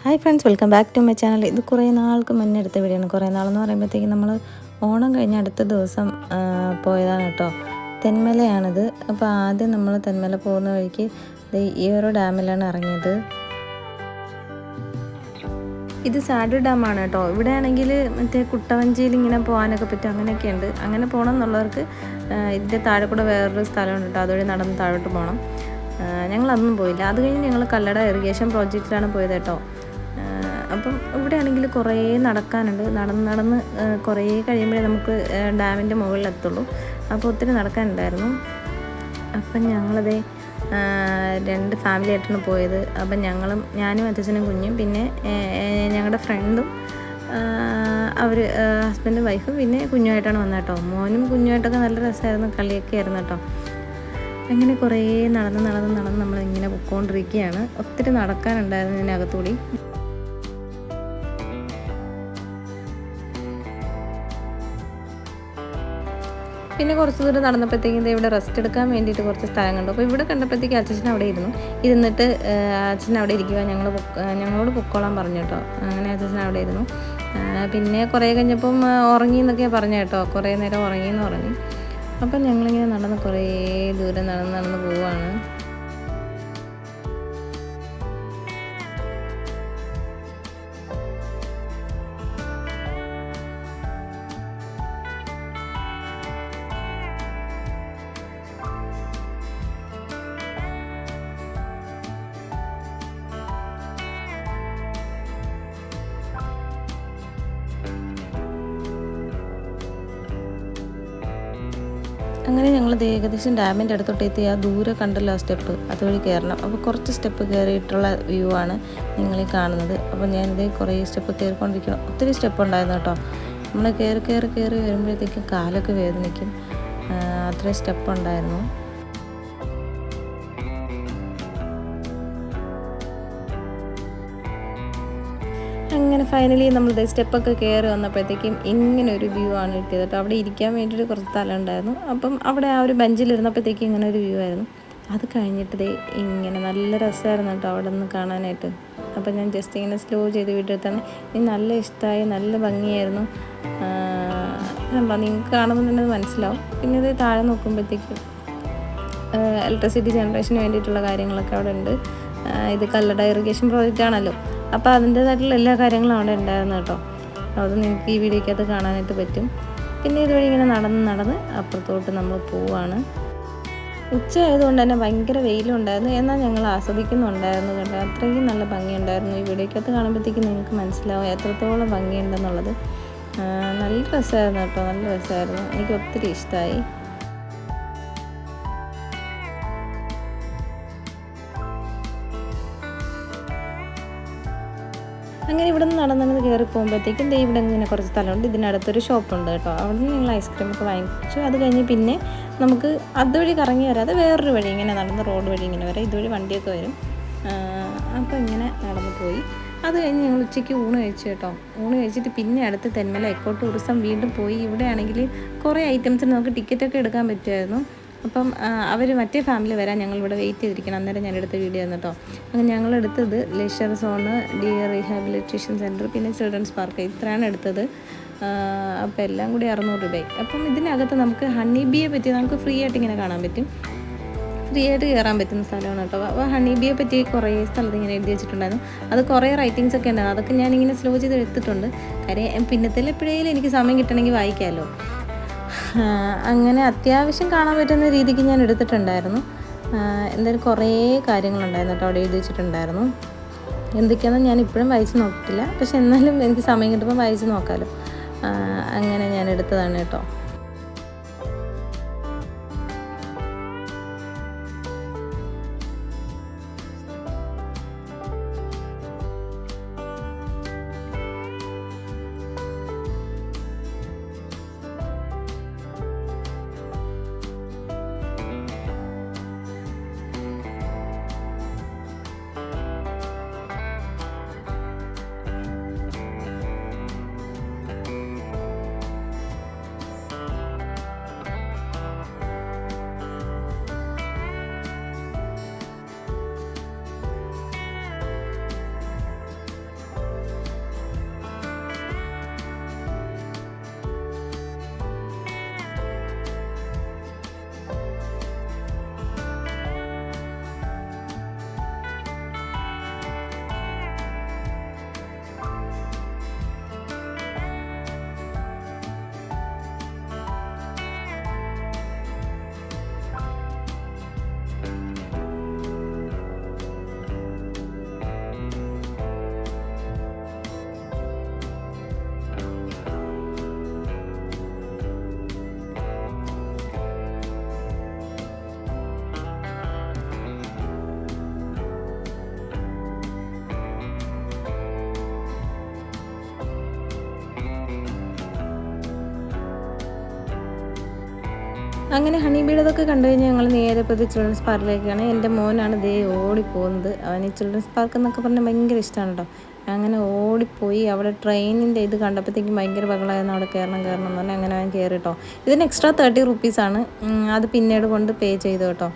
Hi friends, welcome back to my channel. ഇത് കുറേ നാൾക്ക് മുന്നേ എടുത്ത വീഡിയോ ആണ്. കുറേ നാളെന്ന് പറയുമ്പോഴത്തേക്കും നമ്മൾ ഓണം കഴിഞ്ഞ അടുത്ത ദിവസം പോയതാണ് കേട്ടോ. തെന്മലയാണിത്. അപ്പോൾ ആദ്യം നമ്മൾ തെന്മല പോകുന്ന വഴിക്ക് ഈ ഒരു ഡാമിലാണ് ഇറങ്ങിയത്. ഇത് സാഡു ഡാമാണ് കേട്ടോ. ഇവിടെ ആണെങ്കിൽ മറ്റേ കുട്ടവഞ്ചിയിൽ ഇങ്ങനെ പോകാനൊക്കെ പറ്റും, അങ്ങനെയൊക്കെ ഉണ്ട്. അങ്ങനെ പോകണം എന്നുള്ളവർക്ക് ഇതിൻ്റെ താഴെ കൂടെ വേറൊരു സ്ഥലമുണ്ട് കേട്ടോ, അതുവഴി നടന്ന് താഴോട്ട് പോകണം. ഞങ്ങളതൊന്നും പോയില്ല. അത് കഴിഞ്ഞ് ഞങ്ങൾ കല്ലട ഇറിഗേഷൻ പ്രോജക്റ്റിലാണ് പോയത് കേട്ടോ. അപ്പം ഇവിടെ ആണെങ്കിൽ കുറേ നടക്കാനുണ്ട്. നടന്ന് കുറേ കഴിയുമ്പോഴേ നമുക്ക് ഡാമിൻ്റെ മുകളിലെത്തുള്ളൂ. അപ്പോൾ ഒത്തിരി നടക്കാനുണ്ടായിരുന്നു. അപ്പം ഞങ്ങളതേ 2 ഫാമിലി ആയിട്ടാണ് പോയത്. അപ്പം ഞാനും അച്ഛനും കുഞ്ഞും പിന്നെ ഞങ്ങളുടെ ഫ്രണ്ടും അവർ ഹസ്ബൻഡും വൈഫും പിന്നെ കുഞ്ഞുമായിട്ടാണ് വന്നത് കേട്ടോ. മോനും കുഞ്ഞുമായിട്ടൊക്കെ നല്ല രസമായിരുന്നു, കളിയൊക്കെ ആയിരുന്നു കേട്ടോ. അങ്ങനെ കുറേ നടന്ന് നമ്മളിങ്ങനെ പൊയ്ക്കൊണ്ടിരിക്കുകയാണ്. ഒത്തിരി നടക്കാനുണ്ടായിരുന്നു ഇതിനകത്തൂടി. പിന്നെ കുറച്ച് ദൂരം നടന്നപ്പോഴത്തേക്കും ഇവിടെ റെസ്റ്റ് എടുക്കാൻ വേണ്ടിയിട്ട് കുറച്ച് സ്ഥലം കണ്ടു. അപ്പോൾ ഇവിടെ കണ്ടപ്പോഴത്തേക്ക് അച്ഛൻ അവിടെ ഇരുന്നിട്ട് അച്ഛൻ അവിടെ ഇരിക്കുക, ഞങ്ങളോട് പൊക്കോളാൻ പറഞ്ഞു കേട്ടോ. അങ്ങനെ അച്ഛൻ അവിടെ ഇരുന്നു. പിന്നെ കുറേ കഴിഞ്ഞപ്പം ഉറങ്ങി എന്നൊക്കെ പറഞ്ഞു കേട്ടോ. കുറേ നേരം ഉറങ്ങിയെന്ന് പറഞ്ഞു. അപ്പം ഞങ്ങളിങ്ങനെ കുറേ ദൂരം നടന്ന് പോവുകയാണ്. അങ്ങനെ ഞങ്ങൾ ഏകദേശം ഡാമിൻ്റെ അടുത്തോട്ട് എത്തി. ആ ദൂരെ കണ്ടല്ലോ ആ സ്റ്റെപ്പ്, അതുവഴി കയറണം. അപ്പോൾ കുറച്ച് സ്റ്റെപ്പ് കയറിയിട്ടുള്ള വ്യൂ ആണ് നിങ്ങൾ ഈ കാണുന്നത്. അപ്പോൾ ഞാനിത് കുറേ സ്റ്റെപ്പ് കയറിക്കൊണ്ടിരിക്കണം. ഒത്തിരി സ്റ്റെപ്പ് ഉണ്ടായിരുന്നു കേട്ടോ. നമ്മൾ കയറി വരുമ്പോഴത്തേക്കും കാലൊക്കെ വേദനിക്കും, അത്രയും സ്റ്റെപ്പ് ഉണ്ടായിരുന്നു. അങ്ങനെ ഫൈനലി നമ്മൾ സ്റ്റെപ്പൊക്കെ കയറി വന്നപ്പോഴത്തേക്കും ഇങ്ങനെ ഒരു വ്യൂ ആണ് കിട്ടിയത് കേട്ടോ. അവിടെ ഇരിക്കാൻ വേണ്ടിയിട്ട് കുറച്ച് സ്ഥലം ഉണ്ടായിരുന്നു. അപ്പം അവിടെ ആ ഒരു ബെഞ്ചിലിരുന്നപ്പോഴത്തേക്കും ഇങ്ങനെ ഒരു വ്യൂ ആയിരുന്നു. അത് കഴിഞ്ഞിട്ട് ഇങ്ങനെ നല്ല രസമായിരുന്നു കേട്ടോ അവിടെ നിന്ന് കാണാനായിട്ട്. അപ്പം ഞാൻ ജസ്റ്റ് ഇങ്ങനെ സ്ലോ ചെയ്ത് വീട്ടിലെത്താണ്. എനിക്ക് നല്ല ഇഷ്ടമായി, നല്ല ഭംഗിയായിരുന്നു. നിങ്ങൾക്ക് കാണുമ്പോൾ തന്നെ അത് മനസ്സിലാവും. പിന്നെ ഇത് താഴെ നോക്കുമ്പോഴത്തേക്കും ഇലക്ട്രിസിറ്റി ജനറേഷന് വേണ്ടിയിട്ടുള്ള കാര്യങ്ങളൊക്കെ അവിടെ ഉണ്ട്. ഇത് കല്ലട ഇറിഗേഷൻ പ്രോജക്റ്റ് ആണല്ലോ, അപ്പോൾ അതിൻ്റേതായിട്ടുള്ള എല്ലാ കാര്യങ്ങളും അവിടെ ഉണ്ടായിരുന്നു കേട്ടോ. അത് നിങ്ങൾക്ക് ഈ വീഡിയോയ്ക്കകത്ത് കാണാനായിട്ട് പറ്റും. പിന്നെ ഇതുവഴി ഇങ്ങനെ നടന്ന് അപ്പുറത്തോട്ട് നമ്മൾ പോവാണ്. ഉച്ച ആയതുകൊണ്ട് തന്നെ ഭയങ്കര വെയിലുണ്ടായിരുന്നു, എന്നാൽ ഞങ്ങൾ ആസ്വദിക്കുന്നുണ്ടായിരുന്നു കേട്ടോ. അത്രയ്ക്കും നല്ല ഭംഗിയുണ്ടായിരുന്നു. ഈ വീഡിയോയ്ക്കകത്ത് കാണുമ്പോഴത്തേക്കും നിങ്ങൾക്ക് മനസ്സിലാവും എത്രത്തോളം ഭംഗിയുണ്ടെന്നുള്ളത്. നല്ല രസമായിരുന്നു കേട്ടോ, നല്ല രസമായിരുന്നു. എനിക്ക് ഒത്തിരി ഇഷ്ടമായി. അങ്ങനെ ഇവിടെ നിന്ന് നടന്ന് കയറി പോകുമ്പോഴത്തേക്കും ഇവിടെ ഇങ്ങനെ കുറച്ച് സ്ഥലമുണ്ട്. ഇതിനടുത്തൊരു ഷോപ്പുണ്ട് കേട്ടോ. അവിടെ നിന്ന് ഞങ്ങൾ ഐസ്ക്രീമൊക്കെ വാങ്ങിച്ചു. അത് കഴിഞ്ഞ് പിന്നെ നമുക്ക് അതുവഴി കറങ്ങി വരാതെ വേറൊരു വഴി ഇങ്ങനെ നടന്ന് റോഡ് വഴി ഇങ്ങനെ വരാം. ഇതുവഴി വണ്ടിയൊക്കെ വരും. അപ്പോൾ ഇങ്ങനെ നടന്ന് പോയി. അത് കഴിഞ്ഞ് ഞങ്ങൾ ഉച്ചയ്ക്ക് ഊണ് കഴിച്ചു കേട്ടോ. ഊണ് കഴിച്ചിട്ട് പിന്നെ അടുത്ത് തെന്മല എക്കോ ടൂറിസം വീണ്ടും പോയി. ഇവിടെ ആണെങ്കിൽ കുറേ ഐറ്റംസിന് നമുക്ക് ടിക്കറ്റൊക്കെ എടുക്കാൻ പറ്റുമായിരുന്നു. അപ്പം അവർ മറ്റേ ഫാമിലി വരാൻ ഞങ്ങളിവിടെ വെയിറ്റ് ചെയ്തിരിക്കണം. അന്നേരം ഞാനെടുത്ത വീഡിയോ ആണ് കേട്ടോ. അങ്ങനെ ഞങ്ങളെടുത്തത് leisure zone, deer rehabilitation centre, പിന്നെ ചിൽഡ്രൻസ് പാർക്ക്, ഇത്രയാണ് എടുത്തത്. അപ്പോൾ എല്ലാം കൂടി 600 രൂപയായി. അപ്പം ഇതിനകത്ത് നമുക്ക് ഹണി ബീയെ പറ്റി നമുക്ക് ഫ്രീ ആയിട്ട് ഇങ്ങനെ കാണാൻ പറ്റും, ഫ്രീ ആയിട്ട് കയറാൻ പറ്റുന്ന സ്ഥലമാണ് കേട്ടോ. അപ്പോൾ ഹണി ബീയെ പറ്റി കുറേ സ്ഥലത്ത് ഇങ്ങനെ എഴുതി വെച്ചിട്ടുണ്ടായിരുന്നു. അത് കുറേ റൈറ്റിങ്സ് ഒക്കെ ഉണ്ടായിരുന്നു. അതൊക്കെ ഞാനിങ്ങനെ സ്ലോ ചെയ്ത് എടുത്തിട്ടുണ്ട്. കാര്യം പിന്നത്തിൽ എപ്പോഴേലും എനിക്ക് സമയം കിട്ടണമെങ്കിൽ വായിക്കാമല്ലോ. അങ്ങനെ അത്യാവശ്യം കാണാൻ പറ്റുന്ന രീതിക്ക് ഞാൻ എടുത്തിട്ടുണ്ടായിരുന്നു. എന്തായാലും കുറേ കാര്യങ്ങളുണ്ടായിരുന്നു കേട്ടോ അവിടെ എഴുതി വെച്ചിട്ടുണ്ടായിരുന്നു. എന്തൊക്കെയാണെന്ന് ഞാൻ ഇപ്പോഴും വായിച്ച് നോക്കിയിട്ടില്ല, പക്ഷെ എന്നാലും എനിക്ക് സമയം കിട്ടുമ്പോൾ വായിച്ച് നോക്കാമല്ലോ. അങ്ങനെ ഞാൻ എടുത്തതാണ് കേട്ടോ. അങ്ങനെ ഹണി ബീഡതൊക്കെ കണ്ടു കഴിഞ്ഞാൽ ഞങ്ങൾ നേരെ പോയത് ചിൽഡ്രൻസ് പാർക്കിലേക്കാണ്. എൻ്റെ മോനാണ് ദേ ഓടിപ്പോകുന്നത്. അവന് ചിൽഡ്രൻസ് പാർക്ക് എന്നൊക്കെ പറഞ്ഞാൽ ഭയങ്കര ഇഷ്ടമാണ് കേട്ടോ. അങ്ങനെ ഓടിപ്പോയി അവിടെ ട്രെയിനിൻ്റെ ഇത് കണ്ടപ്പോഴത്തേക്കും ഭയങ്കര ബഹളമായിരുന്നു. അവിടെ കയറണം എന്ന് പറഞ്ഞാൽ അങ്ങനെ അവൻ കയറി കേട്ടോ. ഇതിന് എക്സ്ട്രാ 30 റുപ്പീസാണ്. അത് പിന്നീട് കൊണ്ട് പേ ചെയ്തു കേട്ടോ.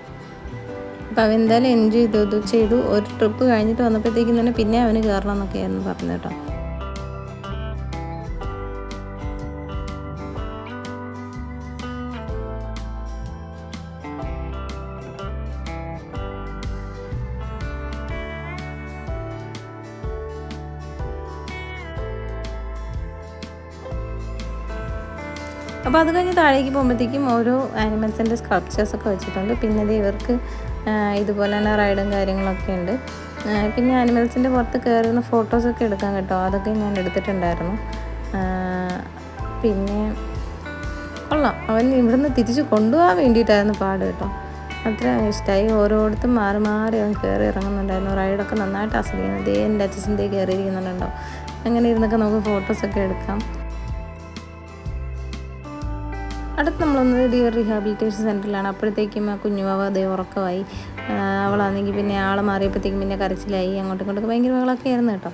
അപ്പോൾ അവൻ എന്തായാലും എൻജോയ് ചെയ്തു. ഒരു ട്രിപ്പ് കഴിഞ്ഞിട്ട് വന്നപ്പോഴത്തേക്കും തന്നെ പിന്നെ അവന് കയറണം എന്നൊക്കെയായിരുന്നു പറഞ്ഞു കേട്ടോ. അപ്പോൾ അത് കഴിഞ്ഞ് താഴേക്ക് പോകുമ്പോഴത്തേക്കും ഓരോ ആനിമൽസിൻ്റെ സ്കൾപ്ചേഴ്സൊക്കെ വെച്ചിട്ടുണ്ട്. പിന്നെ ഇത് ഇവർക്ക് ഇതുപോലെ തന്നെ റൈഡും കാര്യങ്ങളൊക്കെ ഉണ്ട്. പിന്നെ ആനിമൽസിൻ്റെ പുറത്ത് കയറുന്ന ഫോട്ടോസൊക്കെ എടുക്കാൻ കേട്ടോ, അതൊക്കെ ഞാൻ എടുത്തിട്ടുണ്ടായിരുന്നു. പിന്നെ കൊള്ളാം, അവൻ ഇവിടുന്ന് തിരിച്ച് കൊണ്ടുപോകാൻ വേണ്ടിയിട്ടായിരുന്നു പാട് കേട്ടോ. അത്ര ഇഷ്ടമായി. ഓരോരുത്തും മാറി മാറി അവൻ കയറി ഇറങ്ങുന്നുണ്ടായിരുന്നു. റൈഡൊക്കെ നന്നായിട്ട് ആസ്വദിക്കുന്നത്. എൻ്റെ അച്ഛൻ്റെ കയറിയിരിക്കുന്നുണ്ടോ. അങ്ങനെ ഇരുന്നൊക്കെ നമുക്ക് ഫോട്ടോസൊക്കെ എടുക്കാം. അടുത്ത് നമ്മളൊന്ന് ഡിയർ റീഹാബിലിറ്റേഷൻ സെൻറ്ററിലാണ്. അപ്പോഴത്തേക്കും കുഞ്ഞുവാവ അതേ ഉറക്കമായി. അവളാണെങ്കിൽ പിന്നെ ആൾ മാറിയപ്പോഴത്തേക്കും പിന്നെ കരച്ചിലായി. അങ്ങോട്ടും ഇങ്ങോട്ടൊക്കെ ഭയങ്കര ബഹളമൊക്കെ ആയിരുന്നു കേട്ടോ.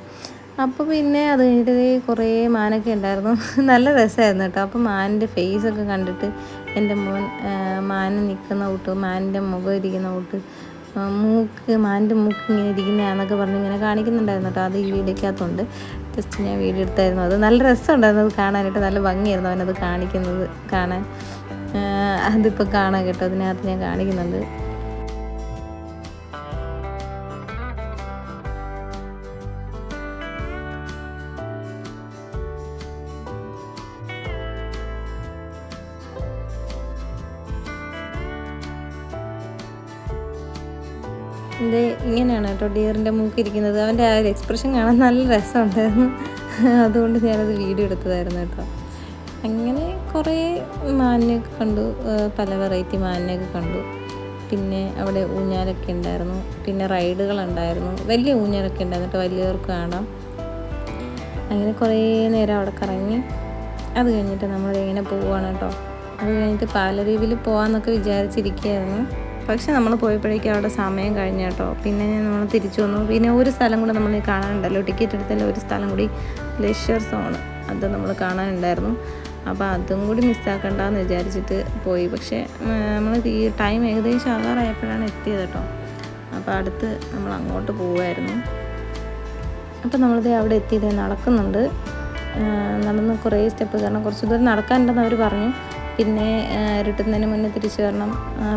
അപ്പോൾ പിന്നെ അത് കഴിഞ്ഞിട്ട് കുറേ മാനൊക്കെ ഉണ്ടായിരുന്നു. നല്ല രസമായിരുന്നു കേട്ടോ. അപ്പോൾ മാനിൻ്റെ ഫേസൊക്കെ കണ്ടിട്ട് എൻ്റെ മോൻ മാന് നിൽക്കുന്ന കൂട്ട്, മാനിൻ്റെ മുഖം ഇരിക്കുന്ന കൂട്ട്, മാനിൻ്റെ മൂക്ക് ഇങ്ങനെ ഇരിക്കുന്നതാണെന്നൊക്കെ പറഞ്ഞ് ഇങ്ങനെ കാണിക്കുന്നുണ്ടായിരുന്നു കേട്ടോ. അത് ഈ വീഡിയോക്കകത്തുണ്ട്. ജസ്റ്റ് ഞാൻ വീഡിയോ എടുത്തായിരുന്നു. അത് നല്ല രസമുണ്ടായിരുന്നു അത് കാണാനായിട്ട്. നല്ല ഭംഗിയായിരുന്നു അവനത് കാണിക്കുന്നത് കാണാൻ. അതിപ്പോൾ കാണാൻ കേട്ടോ, അതിനകത്ത് ഞാൻ കാണിക്കുന്നുണ്ട്. ഇത് ഇങ്ങനെയാണ് കേട്ടോ ഡിയറിൻ്റെ മൂക്കിരിക്കുന്നത്. അവൻ്റെ ആ ഒരു എക്സ്പ്രഷൻ കാണാൻ നല്ല രസമുണ്ടായിരുന്നു. അതുകൊണ്ട് ഞാനത് വീഡിയോ എടുത്തതായിരുന്നു കേട്ടോ. അങ്ങനെ കുറേ മാനിനെയൊക്കെ കണ്ടു, പല വെറൈറ്റി മാനിനെയൊക്കെ കണ്ടു. പിന്നെ അവിടെ ഊഞ്ഞാലൊക്കെ ഉണ്ടായിരുന്നു. പിന്നെ റൈഡുകളുണ്ടായിരുന്നു. വലിയ ഊഞ്ഞാലൊക്കെ ഉണ്ടായിരുന്നു കേട്ടോ, വലിയവർക്ക് കാണാം. അങ്ങനെ കുറേ നേരം അവിടെ കറങ്ങി. അത് കഴിഞ്ഞിട്ട് നമ്മളിങ്ങനെ പോവുകയാണ് കേട്ടോ. അത് കഴിഞ്ഞിട്ട് പാലരുവിയിൽ പോകാമെന്നൊക്കെ വിചാരിച്ചിരിക്കുകയായിരുന്നു. പക്ഷെ നമ്മൾ പോയപ്പോഴേക്കും അവിടെ സമയം കഴിഞ്ഞ കേട്ടോ. പിന്നെ നമ്മൾ തിരിച്ചു വന്നു. പിന്നെ ഒരു സ്ഥലം കൂടെ നമ്മൾ കാണാനുണ്ടല്ലോ, ടിക്കറ്റ് എടുത്തതിൽ ഒരു സ്ഥലം കൂടി ലെഷർ സോൺ, അത് നമ്മൾ കാണാനുണ്ടായിരുന്നു. അപ്പോൾ അതും കൂടി മിസ്സാക്കണ്ടെന്ന് വിചാരിച്ചിട്ട് പോയി. പക്ഷേ നമ്മൾ ഈ ടൈം ഏകദേശം ആകാറായപ്പോഴാണ് എത്തിയത് കേട്ടോ. അപ്പോൾ അടുത്ത് നമ്മൾ അങ്ങോട്ട് പോവുമായിരുന്നു. അപ്പോൾ നമ്മളിത് അവിടെ എത്തിയത് നടക്കുന്നുണ്ട്. നടന്ന് കുറേ സ്റ്റെപ്പ്, കാരണം കുറച്ച് ദൂരം നടക്കാനുണ്ടെന്ന് അവർ പറഞ്ഞു. പിന്നെ ഇരുട്ടുന്നതിന് മുന്നേ തിരിച്ചു വരണം,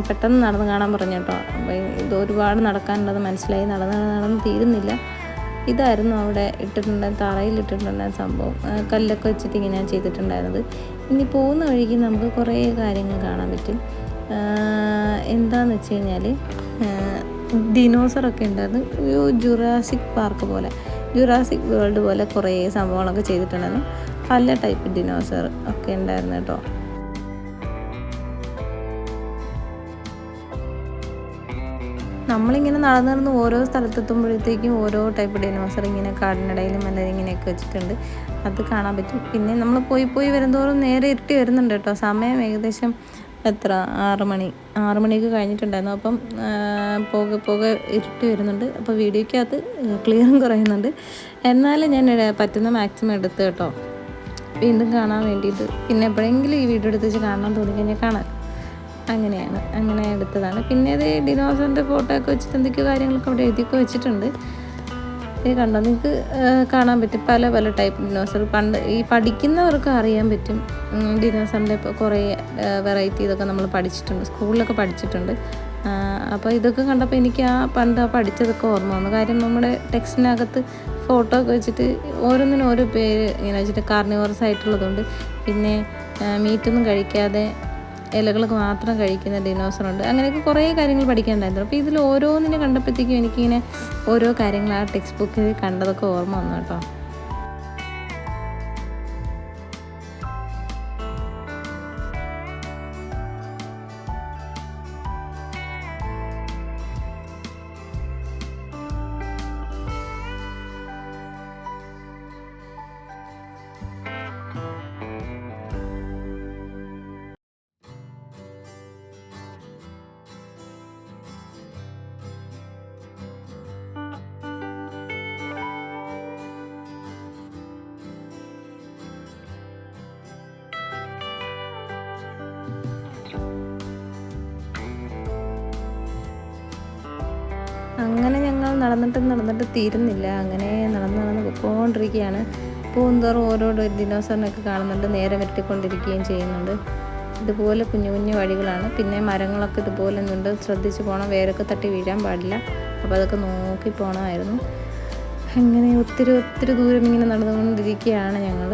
പെട്ടെന്ന് നടന്ന് കാണാൻ പറഞ്ഞു കേട്ടോ. അപ്പോൾ ഇത് ഒരുപാട് നടക്കാനുള്ളത് മനസ്സിലായി. നടന്ന് തീരുന്നില്ല. ഇതായിരുന്നു അവിടെ തറയിൽ ഇട്ടിട്ടുണ്ടായിരുന്ന സംഭവം. കല്ലൊക്കെ വെച്ചിട്ട് ഇങ്ങനെ ചെയ്തിട്ടുണ്ടായിരുന്നത്. ഇനി പോകുന്ന വഴിക്ക് നമുക്ക് കുറേ കാര്യങ്ങൾ കാണാൻ പറ്റും. എന്താണെന്ന് വെച്ച് കഴിഞ്ഞാൽ ഡിനോസറൊക്കെ ഉണ്ടായിരുന്നു. ഒരു ജുറാസിക് പാർക്ക് പോലെ, ജുറാസിക് വേൾഡ് പോലെ കുറേ സംഭവങ്ങളൊക്കെ ചെയ്തിട്ടുണ്ടായിരുന്നു. പല ടൈപ്പ് ഡിനോസർ ഒക്കെ ഉണ്ടായിരുന്നു കേട്ടോ. നമ്മളിങ്ങനെ നടന്ന് ഓരോ സ്ഥലത്തെത്തുമ്പോഴത്തേക്കും ഓരോ ടൈപ്പ് ഡിനോസർ ഇങ്ങനെ കാടിനിടയിലും അല്ലെങ്കിൽ ഇങ്ങനെയൊക്കെ വെച്ചിട്ടുണ്ട്. അത് കാണാൻ പറ്റും. പിന്നെ നമ്മൾ പോയി വരുന്തോറും നേരെ ഇരുട്ടി വരുന്നുണ്ട് കേട്ടോ. സമയം ഏകദേശം 6 മണിക്ക് കഴിഞ്ഞിട്ടുണ്ടായിരുന്നു. അപ്പം പോകെ ഇരുട്ടി വരുന്നുണ്ട്. അപ്പോൾ വീഡിയോയ്ക്കകത്ത് ക്ലിയറും കുറയുന്നുണ്ട്. എന്നാലും ഞാൻ പറ്റുന്ന മാക്സിമം എടുത്ത് കേട്ടോ, വീണ്ടും കാണാൻ വേണ്ടിയിട്ട്. പിന്നെ എപ്പോഴെങ്കിലും ഈ വീഡിയോ എടുത്ത് വെച്ച് കാണാൻ തോന്നിക്കഴിഞ്ഞാൽ കാണാൻ, അങ്ങനെ എടുത്തതാണ്. പിന്നെ അത് ഡിനോസറിൻ്റെ ഫോട്ടോ ഒക്കെ വെച്ചിട്ട് എന്തൊക്കെയോ കാര്യങ്ങളൊക്കെ അവിടെ എഴുതിയൊക്കെ വെച്ചിട്ടുണ്ട്. ഇത് കണ്ടോ, നിങ്ങൾക്ക് കാണാൻ പറ്റും പല ടൈപ്പ് ഡിനോസർ. പണ്ട് ഈ പഠിക്കുന്നവർക്ക് അറിയാൻ പറ്റും. ഡിനോസറിൻ്റെ ഇപ്പോൾ കുറേ വെറൈറ്റി ഇതൊക്കെ നമ്മൾ പഠിച്ചിട്ടുണ്ട്, സ്കൂളിലൊക്കെ പഠിച്ചിട്ടുണ്ട്. അപ്പോൾ ഇതൊക്കെ കണ്ടപ്പോൾ എനിക്ക് പണ്ട് പഠിച്ചതൊക്കെ ഓർമ്മ വന്നു. കാര്യം നമ്മുടെ ടെക്സ്റ്റിനകത്ത് ഫോട്ടോ ഒക്കെ വെച്ചിട്ട് ഓരോന്നിനും ഓരോ പേര് ഇങ്ങനെ വെച്ചിട്ട് കാർണിവോറസ് ആയിട്ടുള്ളതുണ്ട്. പിന്നെ മീറ്റൊന്നും കഴിക്കാതെ ഇലകളൊക്കെ മാത്രം കഴിക്കുന്ന ഡിനോസറുണ്ട്. അങ്ങനെയൊക്കെ കുറേ കാര്യങ്ങൾ പഠിക്കാനുണ്ടായിരുന്നു. അപ്പോൾ ഇതിൽ ഓരോന്നിനെ കണ്ടപ്പോഴത്തേക്കും എനിക്കിങ്ങനെ ഓരോ കാര്യങ്ങൾ ആ ടെക്സ്റ്റ് ബുക്കിൽ കണ്ടതൊക്കെ ഓർമ്മ വന്നു കേട്ടോ. അങ്ങനെ ഞങ്ങൾ നടന്നിട്ട് തീരുന്നില്ല. അങ്ങനെ നടന്ന് പൊയ്ക്കൊണ്ടിരിക്കുകയാണ്. പോകുന്തോറും ഓരോ ദിനോസറിനൊക്കെ കാണുന്നുണ്ട്, നേരെ വെട്ടിക്കൊണ്ടിരിക്കുകയും ചെയ്യുന്നുണ്ട്. ഇതുപോലെ കുഞ്ഞു കുഞ്ഞു വഴികളാണ്. പിന്നെ മരങ്ങളൊക്കെ ഇതുപോലെ ഉണ്ട്, ശ്രദ്ധിച്ച് പോകണം, വേരൊക്കെ തട്ടി വീഴാൻ പാടില്ല. അപ്പോൾ അതൊക്കെ നോക്കി പോകണമായിരുന്നു. അങ്ങനെ ഒത്തിരി ദൂരം ഇങ്ങനെ നടന്നുകൊണ്ടിരിക്കുകയാണ് ഞങ്ങൾ.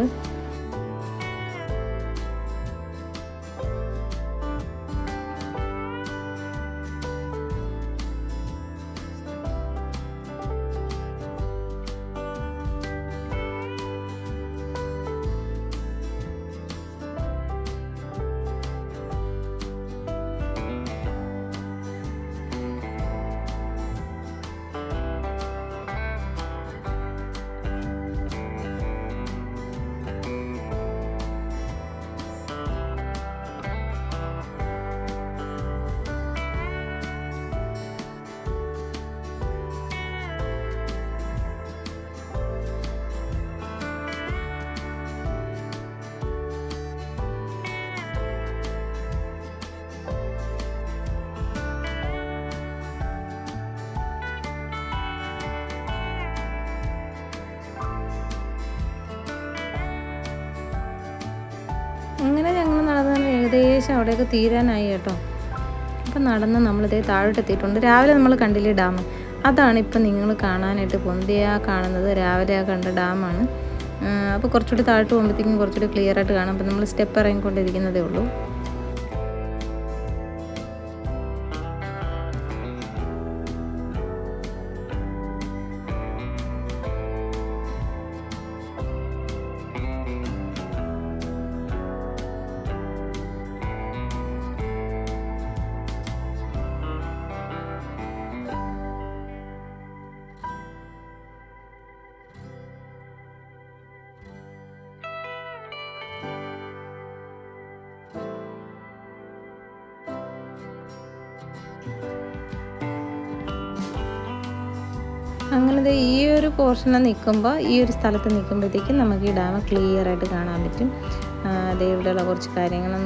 അങ്ങനെ ഞങ്ങൾ നടന്ന് ഏകദേശം അവിടെയൊക്കെ തീരാനായി കേട്ടോ. അപ്പം നടന്ന് നമ്മളിതേ താഴോട്ടെത്തിയിട്ടുണ്ട്. രാവിലെ നമ്മൾ കണ്ടില്ലേ ഡാം, അതാണ് ഇപ്പം നിങ്ങൾ കാണാനായിട്ട് പോകുന്നത്. കാണുന്നത് രാവിലെ കണ്ട ഡാമാണ്. അപ്പോൾ കുറച്ചുകൂടി താഴോട്ട് പോകുമ്പോഴത്തേക്കും കുറച്ചുകൂടി ക്ലിയർ ആയിട്ട് കാണാം. അപ്പം നമ്മൾ സ്റ്റെപ്പ് ഇറങ്ങിക്കൊണ്ടിരിക്കുന്നതേ ഉള്ളൂ. അങ്ങനത്തെ ഈ ഒരു പോർഷനിൽ നിൽക്കുമ്പോൾ, ഈ ഒരു സ്ഥലത്ത് നിൽക്കുമ്പോഴത്തേക്കും നമുക്ക് ഈ ഡാം ക്ലിയർ ആയിട്ട് കാണാൻ പറ്റും. അതേ ഇവിടെയുള്ള കുറച്ച് കാര്യങ്ങളും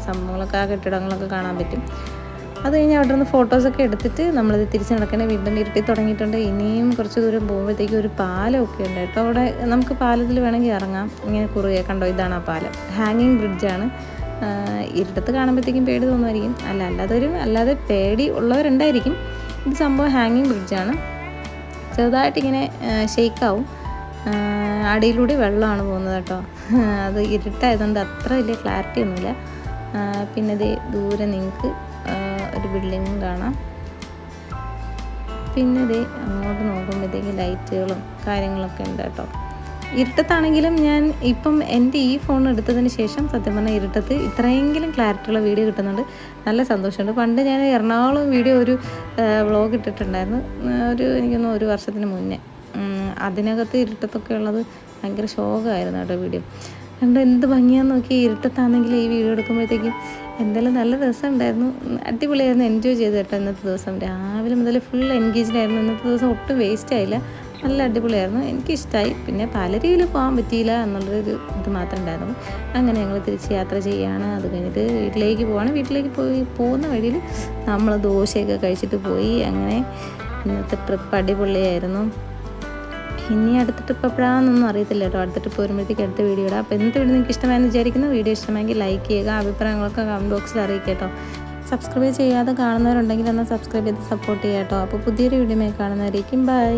സംഭവങ്ങളൊക്കെ, ആ കെട്ടിടങ്ങളൊക്കെ കാണാൻ പറ്റും. അത് കഴിഞ്ഞ് അവിടെ നിന്ന് ഫോട്ടോസൊക്കെ എടുത്തിട്ട് നമ്മളിത് തിരിച്ച് നടക്കണേ. വീണ്ടും ഇരുട്ടി തുടങ്ങിയിട്ടുണ്ട്. ഇനിയും കുറച്ച് ദൂരം പോകുമ്പോഴത്തേക്കും ഒരു പാലമൊക്കെ ഉണ്ട് കേട്ടോ. അവിടെ നമുക്ക് പാലത്തിൽ വേണമെങ്കിൽ ഇറങ്ങാം. ഇങ്ങനെ കുറുകെ കണ്ടോ, ഇതാണ് ആ പാലം. ഹാങ്ങിങ് ബ്രിഡ്ജാണ്. ഇരുട്ടത്ത് കാണുമ്പോഴത്തേക്കും പേടി തോന്നുമായിരിക്കും. അല്ലാതെ പേടി ഉള്ളവരുണ്ടായിരിക്കും. ഇത് സംഭവം ഹാങ്ങിങ് ബ്രിഡ്ജാണ്. ചെറുതായിട്ടിങ്ങനെ ഷെയ്ക്കാവും. അടിയിലൂടെ വെള്ളമാണ് പോകുന്നത് കേട്ടോ. അത് ഇരുട്ടായതുകൊണ്ട് അത്ര വലിയ ക്ലാരിറ്റി ഒന്നുമില്ല. പിന്നെ ഇത് ദൂരെ നിങ്ങൾക്ക് ഒരു ബിൽഡിങ്ങും കാണാം. പിന്നെ ഇത് അങ്ങോട്ട് നോക്കുമ്പോഴത്തേക്ക് ലൈറ്റുകളും കാര്യങ്ങളൊക്കെ ഉണ്ട് കേട്ടോ. ഇരുട്ടത്താണെങ്കിലും ഞാൻ ഇപ്പം എൻ്റെ ഈ ഫോൺ എടുത്തതിന് ശേഷം സത്യം പറഞ്ഞാൽ ഇരുട്ടത്ത് ഇത്രയെങ്കിലും ക്ലാരിറ്റിയുള്ള വീഡിയോ കിട്ടുന്നുണ്ട്. നല്ല സന്തോഷമുണ്ട്. പണ്ട് ഞാൻ എറണാകുളം വീഡിയോ ഒരു വ്ളോഗ് ഇട്ടിട്ടുണ്ടായിരുന്നു, എനിക്കൊന്ന് 1 വർഷത്തിന് മുന്നേ. അതിനകത്ത് ഇരുട്ടത്തൊക്കെ ഉള്ളത് ഭയങ്കര ശോകമായിരുന്നു കേട്ടോ വീഡിയോ. കണ്ട് എന്ത് ഭംഗിയാന്ന് നോക്കി. ഇരുട്ടത്താണെങ്കിൽ ഈ വീഡിയോ എടുക്കുമ്പോഴത്തേക്കും എന്തായാലും നല്ല രസമുണ്ടായിരുന്നു. അടിപൊളിയായിരുന്നു. എൻജോയ് ചെയ്ത് കേട്ടോ ഇന്നത്തെ ദിവസം. രാവിലെ മുതൽ ഫുൾ എൻഗേജ്ഡ് ആയിരുന്നു. ഇന്നത്തെ ദിവസം ഒട്ടും വേസ്റ്റ് ആയില്ല. നല്ല അടിപൊളിയായിരുന്നു. എനിക്കിഷ്ടമായി. പിന്നെ പല രീതിയിൽ പോകാൻ പറ്റിയില്ല എന്നുള്ളൊരു ഇത് മാത്രമേ ഉണ്ടായിരുന്നു. അങ്ങനെ ഞങ്ങൾ തിരിച്ച് യാത്ര ചെയ്യുകയാണ്. അത് കഴിഞ്ഞിട്ട് വീട്ടിലേക്ക് പോവാണ്. വീട്ടിലേക്ക് പോകുന്ന വഴിയിൽ നമ്മൾ ദോശയൊക്കെ കഴിച്ചിട്ട് പോയി. അങ്ങനെ ഇന്നത്തെ ട്രിപ്പ് അടിപൊളിയായിരുന്നു. ഇനി അടുത്ത ട്രിപ്പ് എപ്പോഴാണെന്നൊന്നും അറിയത്തില്ല കേട്ടോ. അടുത്ത ട്രിപ്പ് വരുമ്പോഴത്തേക്ക് അടുത്ത വീഡിയോ ഇടാം. അപ്പോൾ ഇന്നത്തെ വീഡിയോ നിങ്ങൾക്ക് ഇഷ്ടമായെന്ന് വിചാരിക്കുന്നു. വീഡിയോ ഇഷ്ടമായെങ്കിൽ ലൈക്ക് ചെയ്യുക, അഭിപ്രായങ്ങളൊക്കെ കമൻറ്റ് ബോക്സിൽ അറിയിക്കുക കേട്ടോ. സബ്സ്ക്രൈബ് ചെയ്യാതെ കാണുന്നവരുണ്ടെങ്കിൽ എന്നാൽ സബ്സ്ക്രൈബ് ചെയ്ത് സപ്പോർട്ട് ചെയ്യാം കേട്ടോ. അപ്പോൾ പുതിയൊരു വീഡിയോ കാണുന്നവരേക്കും ബൈ.